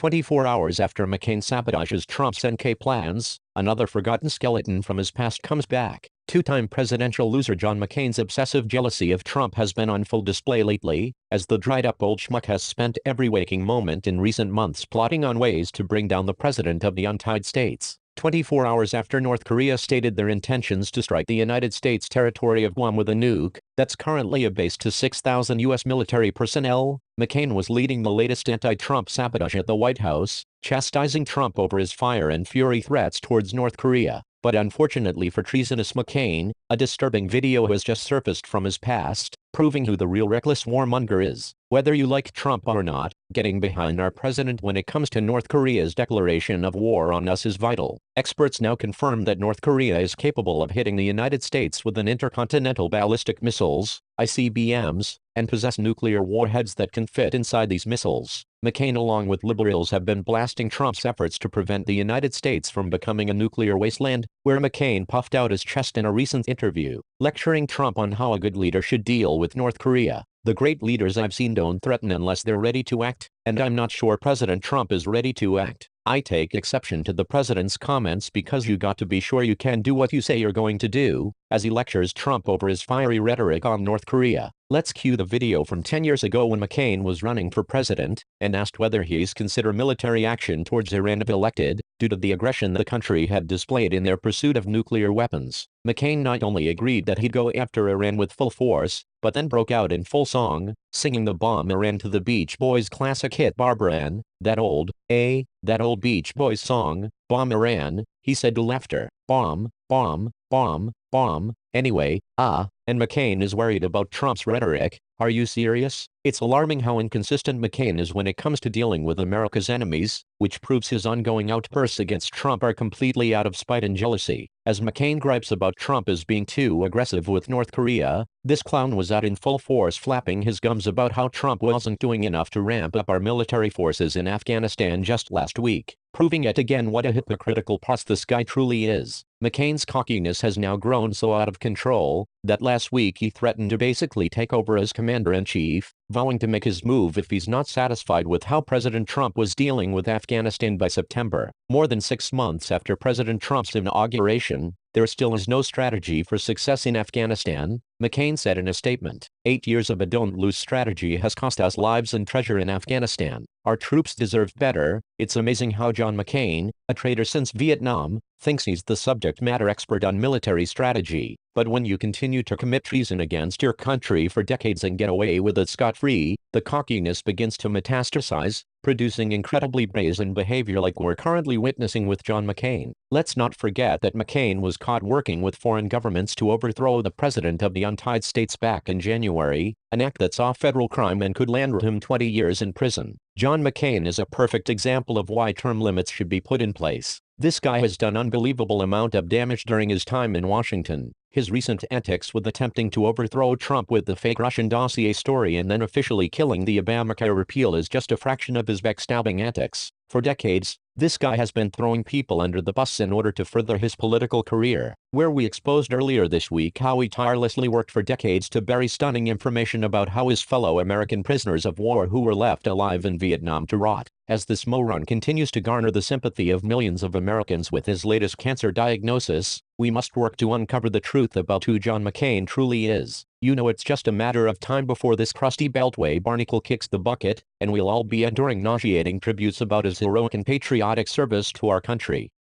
24 hours after McCain sabotages Trump's NK plans, another forgotten skeleton from his past comes back. Two-time presidential loser John McCain's obsessive jealousy of Trump has been on full display lately, as the dried-up old schmuck has spent every waking moment in recent months plotting on ways to bring down the president of the United States. 24 hours after North Korea stated their intentions to strike the United States territory of Guam with a nuke that's currently a base to 6,000 U.S. military personnel, McCain was leading the latest anti-Trump sabotage at the White House, chastising Trump over his fire and fury threats towards North Korea. But unfortunately for treasonous McCain, a disturbing video has just surfaced from his past, proving who the real reckless warmonger is. Whether you like Trump or not, getting behind our president when it comes to North Korea's declaration of war on us is vital. Experts now confirm that North Korea is capable of hitting the United States with an intercontinental ballistic missiles, ICBMs, and possess nuclear warheads that can fit inside these missiles. McCain along with liberals have been blasting Trump's efforts to prevent the United States from becoming a nuclear wasteland, where McCain puffed out his chest in a recent interview, lecturing Trump on how a good leader should deal with North Korea. The great leaders I've seen don't threaten unless they're ready to act, and I'm not sure President Trump is ready to act. I take exception to the president's comments because you got to be sure you can do what you say you're going to do, as he lectures Trump over his fiery rhetoric on North Korea. Let's cue the video from 10 years ago when McCain was running for president and asked whether he's consider military action towards Iran if elected, due to the aggression the country had displayed in their pursuit of nuclear weapons. McCain not only agreed that he'd go after Iran with full force, but then broke out in full song, singing the Bomb Iran to the Beach Boys' classic hit Barbara that old Beach Boys song, Bomb Iran, he said to laughter. Bomb, bomb, bomb, bomb, anyway, and McCain is worried about Trump's rhetoric. Are you serious? It's alarming how inconsistent McCain is when it comes to dealing with America's enemies, which proves his ongoing outbursts against Trump are completely out of spite and jealousy. As McCain gripes about Trump as being too aggressive with North Korea, this clown was out in full force flapping his gums about how Trump wasn't doing enough to ramp up our military forces in Afghanistan just last week, proving yet again what a hypocritical puss this guy truly is. McCain's cockiness has now grown so out of control that last week he threatened to basically take over as commander-in-chief, vowing to make his move if he's not satisfied with how President Trump was dealing with Afghanistan by September. More than 6 months after President Trump's inauguration, there still is no strategy for success in Afghanistan, McCain said in a statement. 8 years of a don't-lose strategy has cost us lives and treasure in Afghanistan. Our troops deserve better. It's amazing how John McCain, a traitor since Vietnam, thinks he's the subject matter expert on military strategy. But when you continue to commit treason against your country for decades and get away with it scot-free, the cockiness begins to metastasize, producing incredibly brazen behavior like we're currently witnessing with John McCain. Let's not forget that McCain was caught working with foreign governments to overthrow the President of the United States back in January, an act that's a federal crime and could land him 20 years in prison. John McCain is a perfect example of why term limits should be put in place. This guy has done unbelievable amount of damage during his time in Washington. His recent antics with attempting to overthrow Trump with the fake Russian dossier story and then officially killing the Obamacare repeal is just a fraction of his backstabbing antics. For decades, this guy has been throwing people under the bus in order to further his political career, where we exposed earlier this week how he tirelessly worked for decades to bury stunning information about how his fellow American prisoners of war who were left alive in Vietnam to rot. As this moron continues to garner the sympathy of millions of Americans with his latest cancer diagnosis, we must work to uncover the truth about who John McCain truly is. You know it's just a matter of time before this crusty Beltway barnacle kicks the bucket, and we'll all be enduring nauseating tributes about his heroic and patriotic service to our country.